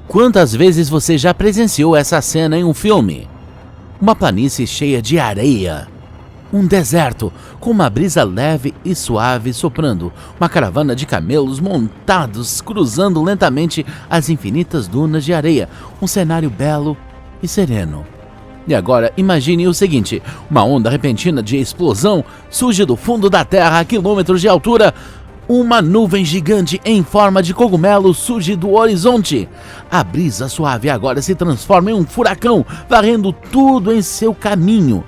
Quantas vezes você já presenciou essa cena em um filme? Uma planície cheia de areia. Um deserto, com uma brisa leve e suave soprando. Uma caravana de camelos montados cruzando lentamente as infinitas dunas de areia. Um cenário belo e sereno. E agora, imagine o seguinte: uma onda repentina de explosão surge do fundo da terra a quilômetros de altura. Uma nuvem gigante em forma de cogumelo surge do horizonte. A brisa suave agora se transforma em um furacão, varrendo tudo em seu caminho.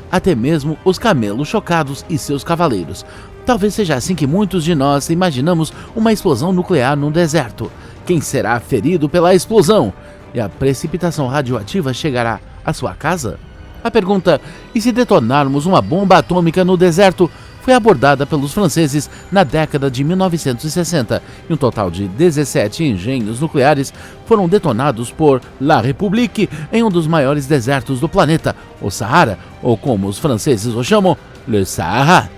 Até mesmo os camelos chocados e seus cavaleiros. Talvez seja assim que muitos de nós imaginamos uma explosão nuclear no deserto. Quem será ferido pela explosão? E a precipitação radioativa chegará à sua casa? A pergunta, e se detonarmos uma bomba atômica no deserto, foi abordada pelos franceses na década de 1960 e um total de 17 engenhos nucleares foram detonados por La République em um dos maiores desertos do planeta, o Saara, ou como os franceses o chamam, Le Sahara.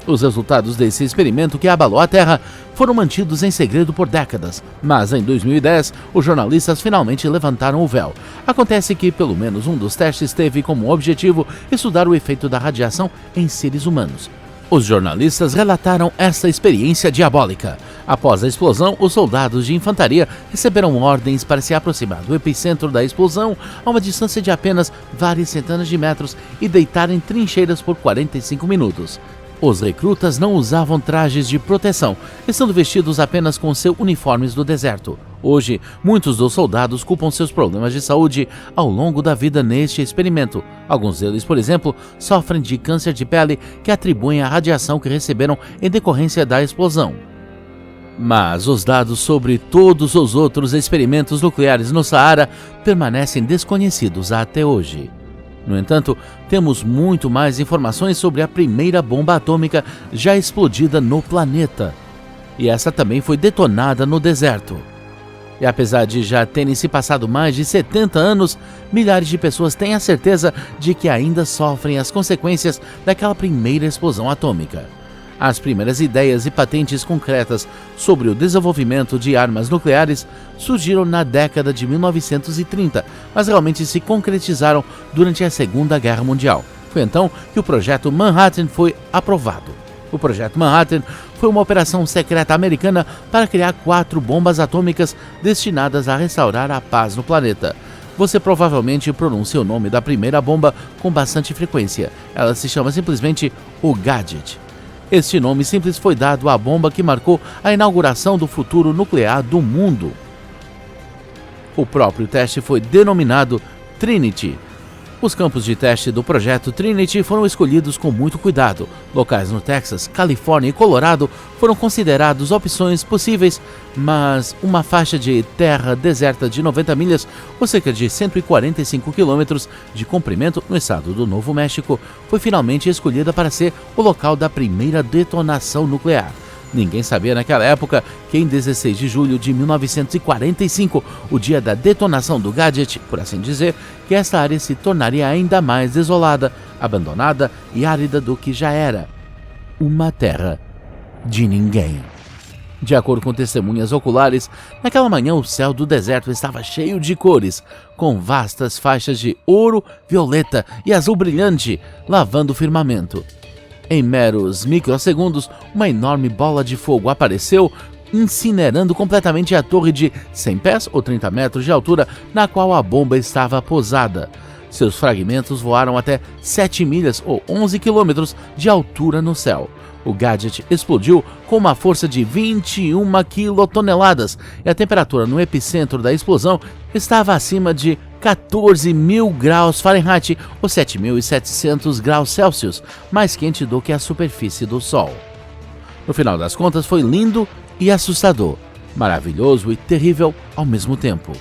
Os resultados desse experimento que abalou a Terra foram mantidos em segredo por décadas, mas em 2010 os jornalistas finalmente levantaram o véu. Acontece que pelo menos um dos testes teve como objetivo estudar o efeito da radiação em seres humanos. Os jornalistas relataram essa experiência diabólica. Após a explosão, os soldados de infantaria receberam ordens para se aproximar do epicentro da explosão a uma distância de apenas várias centenas de metros e deitar em trincheiras por 45 minutos. Os recrutas não usavam trajes de proteção, estando vestidos apenas com seus uniformes do deserto. Hoje, muitos dos soldados culpam seus problemas de saúde ao longo da vida neste experimento. Alguns deles, por exemplo, sofrem de câncer de pele que atribuem à radiação que receberam em decorrência da explosão. Mas os dados sobre todos os outros experimentos nucleares no Saara permanecem desconhecidos até hoje. No entanto, temos muito mais informações sobre a primeira bomba atômica já explodida no planeta. E essa também foi detonada no deserto. E apesar de já terem se passado mais de 70 anos, milhares de pessoas têm a certeza de que ainda sofrem as consequências daquela primeira explosão atômica. As primeiras ideias e patentes concretas sobre o desenvolvimento de armas nucleares surgiram na década de 1930, mas realmente se concretizaram durante a Segunda Guerra Mundial. Foi então que o Projeto Manhattan foi aprovado. O Projeto Manhattan foi uma operação secreta americana para criar 4 bombas atômicas destinadas a restaurar a paz no planeta. Você provavelmente pronuncia o nome da primeira bomba com bastante frequência. Ela se chama simplesmente o Gadget. Este nome simples foi dado à bomba que marcou a inauguração do futuro nuclear do mundo. O próprio teste foi denominado Trinity. Os campos de teste do projeto Trinity foram escolhidos com muito cuidado. Locais no Texas, Califórnia e Colorado foram considerados opções possíveis, mas uma faixa de terra deserta de 90 milhas, ou cerca de 145 quilômetros de comprimento no estado do Novo México, foi finalmente escolhida para ser o local da primeira detonação nuclear. Ninguém sabia naquela época que em 16 de julho de 1945, o dia da detonação do Gadget, por assim dizer, que esta área se tornaria ainda mais desolada, abandonada e árida do que já era. Uma terra de ninguém. De acordo com testemunhas oculares, naquela manhã o céu do deserto estava cheio de cores, com vastas faixas de ouro, violeta e azul brilhante lavando o firmamento. Em meros microsegundos, uma enorme bola de fogo apareceu, incinerando completamente a torre de 100 pés ou 30 metros de altura na qual a bomba estava posada. Seus fragmentos voaram até 7 milhas ou 11 quilômetros de altura no céu. O Gadget explodiu com uma força de 21 quilotoneladas e a temperatura no epicentro da explosão estava acima de 14.000 graus Fahrenheit ou 7.700 graus Celsius, mais quente do que a superfície do Sol. No final das contas, foi lindo e assustador, maravilhoso e terrível ao mesmo tempo.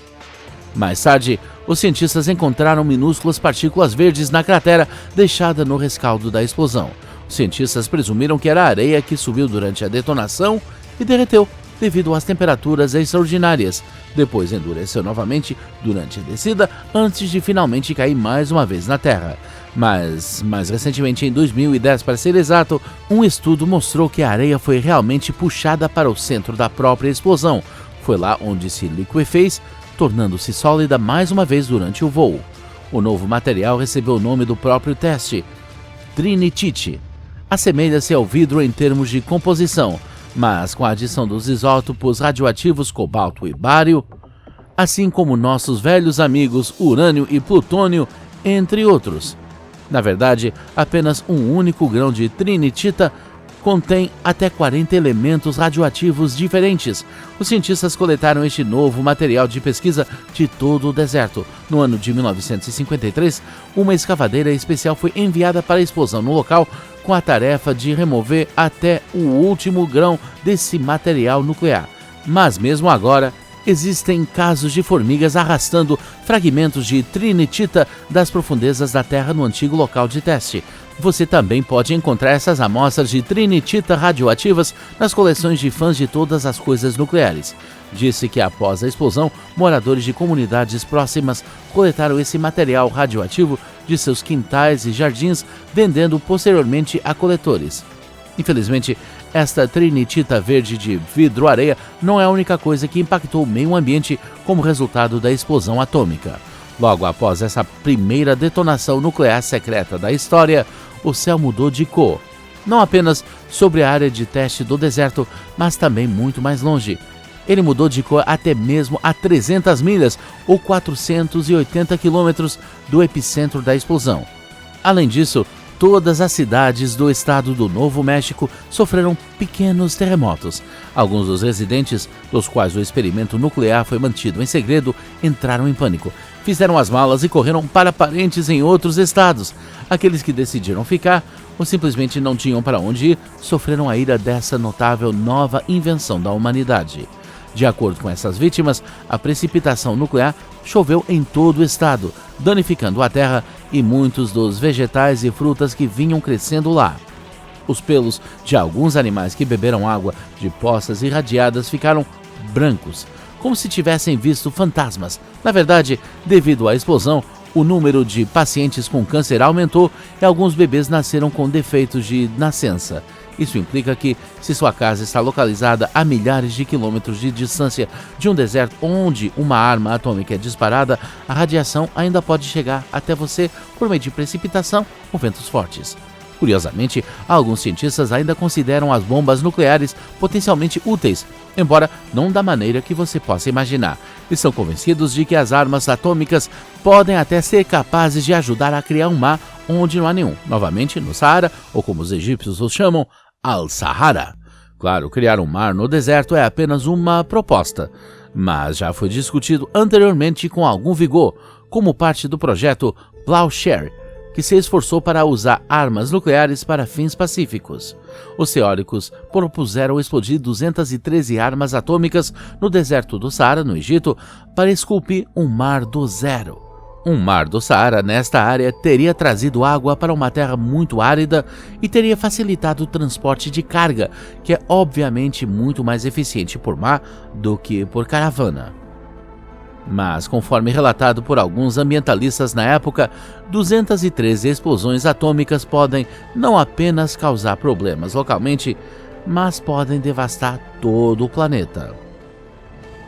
Mais tarde, os cientistas encontraram minúsculas partículas verdes na cratera deixada no rescaldo da explosão. Os cientistas presumiram que era a areia que subiu durante a detonação e derreteu devido às temperaturas extraordinárias. Depois endureceu novamente durante a descida, antes de finalmente cair mais uma vez na Terra. Mas, mais recentemente, em 2010 para ser exato, um estudo mostrou que a areia foi realmente puxada para o centro da própria explosão. Foi lá onde se liquefez tornando-se sólida mais uma vez durante o voo. O novo material recebeu o nome do próprio teste, trinitite. Assemelha-se ao vidro em termos de composição, mas com a adição dos isótopos radioativos cobalto e bário, assim como nossos velhos amigos urânio e plutônio, entre outros. Na verdade, apenas um único grão de trinitita contém até 40 elementos radioativos diferentes. Os cientistas coletaram este novo material de pesquisa de todo o deserto. No ano de 1953, uma escavadeira especial foi enviada para a explosão no local com a tarefa de remover até o último grão desse material nuclear. Mas mesmo agora, existem casos de formigas arrastando fragmentos de trinitita das profundezas da Terra no antigo local de teste. Você também pode encontrar essas amostras de trinitita radioativas nas coleções de fãs de todas as coisas nucleares. Disse que após a explosão, moradores de comunidades próximas coletaram esse material radioativo de seus quintais e jardins, vendendo posteriormente a coletores. Infelizmente, esta trinitita verde de vidro-areia não é a única coisa que impactou o meio ambiente como resultado da explosão atômica. Logo após essa primeira detonação nuclear secreta da história, o céu mudou de cor. Não apenas sobre a área de teste do deserto, mas também muito mais longe. Ele mudou de cor até mesmo a 300 milhas ou 480 quilômetros do epicentro da explosão. Além disso, todas as cidades do estado do Novo México sofreram pequenos terremotos. Alguns dos residentes, dos quais o experimento nuclear foi mantido em segredo, entraram em pânico. Fizeram as malas e correram para parentes em outros estados. Aqueles que decidiram ficar ou simplesmente não tinham para onde ir, sofreram a ira dessa notável nova invenção da humanidade. De acordo com essas vítimas, a precipitação nuclear choveu em todo o estado, danificando a terra e muitos dos vegetais e frutas que vinham crescendo lá. Os pelos de alguns animais que beberam água de poças irradiadas ficaram brancos, como se tivessem visto fantasmas. Na verdade, devido à explosão, o número de pacientes com câncer aumentou e alguns bebês nasceram com defeitos de nascença. Isso implica que, se sua casa está localizada a milhares de quilômetros de distância de um deserto onde uma arma atômica é disparada, a radiação ainda pode chegar até você por meio de precipitação ou ventos fortes. Curiosamente, alguns cientistas ainda consideram as bombas nucleares potencialmente úteis, embora não da maneira que você possa imaginar. Estão convencidos de que as armas atômicas podem até ser capazes de ajudar a criar um mar onde não há nenhum, novamente no Saara, ou como os egípcios o chamam, Al-Sahara. Claro, criar um mar no deserto é apenas uma proposta, mas já foi discutido anteriormente com algum vigor, como parte do projeto Plowshare, que se esforçou para usar armas nucleares para fins pacíficos. Os teóricos propuseram explodir 213 armas atômicas no deserto do Saara, no Egito, para esculpir um mar do zero. Um mar do Saara nesta área teria trazido água para uma terra muito árida e teria facilitado o transporte de carga, que é obviamente muito mais eficiente por mar do que por caravana. Mas, conforme relatado por alguns ambientalistas na época, 213 explosões atômicas podem não apenas causar problemas localmente, mas podem devastar todo o planeta.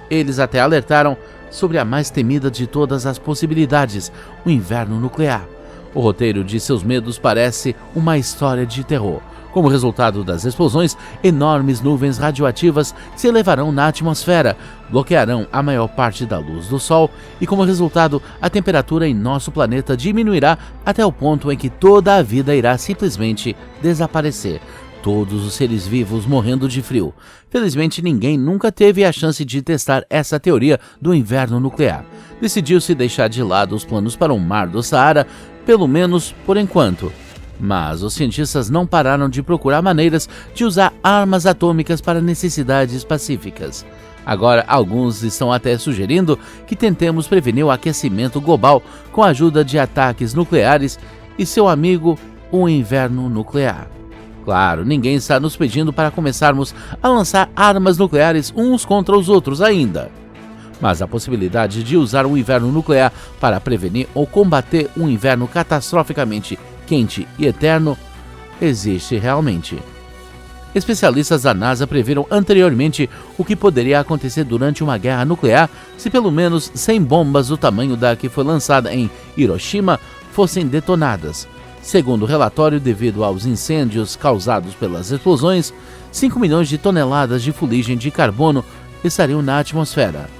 Eles até alertaram sobre a mais temida de todas as possibilidades, o inverno nuclear. O roteiro de seus medos parece uma história de terror. Como resultado das explosões, enormes nuvens radioativas se elevarão na atmosfera, bloquearão a maior parte da luz do Sol e, como resultado, a temperatura em nosso planeta diminuirá até o ponto em que toda a vida irá simplesmente desaparecer. Todos os seres vivos morrendo de frio. Felizmente, ninguém nunca teve a chance de testar essa teoria do inverno nuclear. Decidiu-se deixar de lado os planos para o Mar do Saara, pelo menos por enquanto. Mas os cientistas não pararam de procurar maneiras de usar armas atômicas para necessidades pacíficas. Agora, alguns estão até sugerindo que tentemos prevenir o aquecimento global com a ajuda de ataques nucleares e seu amigo, o inverno nuclear. Claro, ninguém está nos pedindo para começarmos a lançar armas nucleares uns contra os outros ainda. Mas a possibilidade de usar o inverno nuclear para prevenir ou combater um inverno catastroficamente quente e eterno existe realmente. Especialistas da NASA previram anteriormente o que poderia acontecer durante uma guerra nuclear se pelo menos 100 bombas do tamanho da que foi lançada em Hiroshima fossem detonadas. Segundo o relatório, devido aos incêndios causados pelas explosões, 5 milhões de toneladas de fuligem de carbono estariam na atmosfera.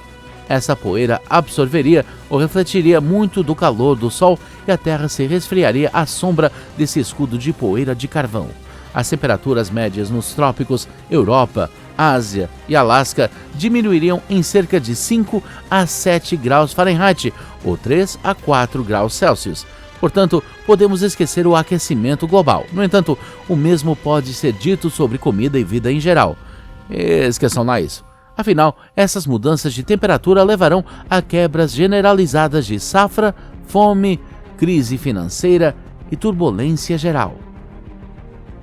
Essa poeira absorveria ou refletiria muito do calor do Sol e a Terra se resfriaria à sombra desse escudo de poeira de carvão. As temperaturas médias nos trópicos, Europa, Ásia e Alasca diminuiriam em cerca de 5 a 7 graus Fahrenheit, ou 3 a 4 graus Celsius. Portanto, podemos esquecer o aquecimento global. No entanto, o mesmo pode ser dito sobre comida e vida em geral. Esqueçam lá isso. Afinal, essas mudanças de temperatura levarão a quebras generalizadas de safra, fome, crise financeira e turbulência geral.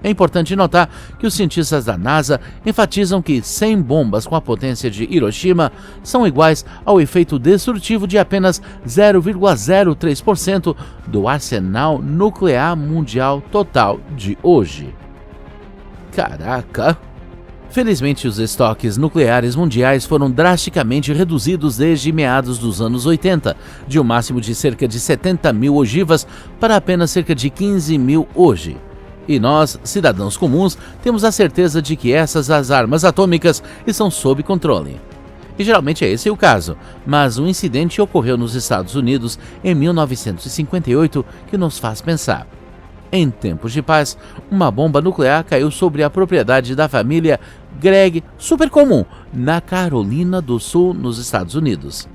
É importante notar que os cientistas da NASA enfatizam que 100 bombas com a potência de Hiroshima são iguais ao efeito destrutivo de apenas 0,03% do arsenal nuclear mundial total de hoje. Caraca! Felizmente, os estoques nucleares mundiais foram drasticamente reduzidos desde meados dos anos 80, de um máximo de cerca de 70 mil ogivas para apenas cerca de 15 mil hoje. E nós, cidadãos comuns, temos a certeza de que as armas atômicas estão sob controle. E geralmente é esse o caso, mas um incidente ocorreu nos Estados Unidos em 1958 que nos faz pensar. Em tempos de paz, uma bomba nuclear caiu sobre a propriedade da família Gregg, super comum, na Carolina do Sul, nos Estados Unidos.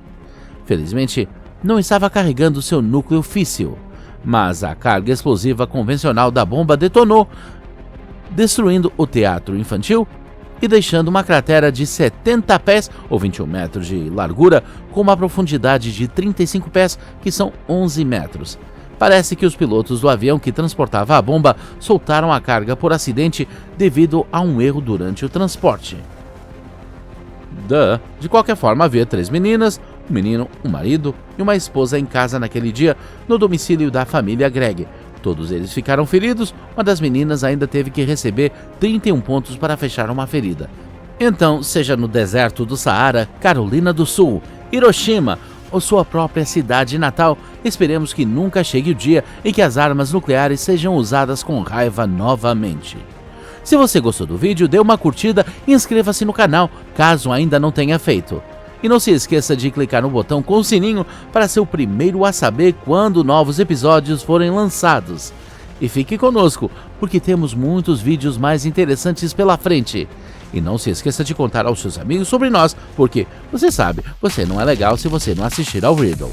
Felizmente, não estava carregando seu núcleo físsil, mas a carga explosiva convencional da bomba detonou, destruindo o teatro infantil e deixando uma cratera de 70 pés, ou 21 metros de largura, com uma profundidade de 35 pés, que são 11 metros. Parece que os pilotos do avião que transportava a bomba soltaram a carga por acidente devido a um erro durante o transporte. De qualquer forma, havia 3 meninas, um menino, um marido e uma esposa em casa naquele dia, no domicílio da família Gregg. Todos eles ficaram feridos, uma das meninas ainda teve que receber 31 pontos para fechar uma ferida. Então, seja no deserto do Saara, Carolina do Sul, Hiroshima ou sua própria cidade natal, esperemos que nunca chegue o dia em que as armas nucleares sejam usadas com raiva novamente. Se você gostou do vídeo, dê uma curtida e inscreva-se no canal, caso ainda não tenha feito. E não se esqueça de clicar no botão com o sininho para ser o primeiro a saber quando novos episódios forem lançados. E fique conosco, porque temos muitos vídeos mais interessantes pela frente. E não se esqueça de contar aos seus amigos sobre nós, porque, você sabe, você não é legal se você não assistir ao Riddle.